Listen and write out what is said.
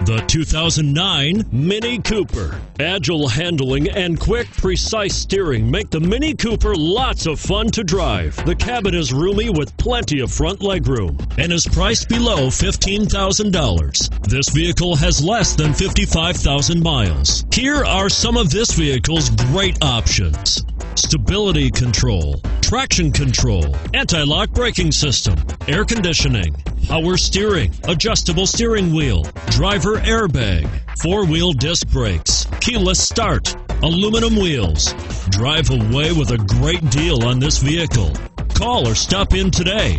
The 2009 Mini Cooper. Agile handling and quick, precise steering make the Mini Cooper lots of fun to drive. The cabin is roomy with plenty of front legroom and is priced below $15,000. This vehicle has less than 55,000 miles. Here are some of this vehicle's great options: stability control, traction control, anti-lock braking system, air conditioning, power steering, adjustable steering wheel, driver airbag, four-wheel disc brakes, keyless start, aluminum wheels. Drive away with a great deal on this vehicle. Call or stop in today.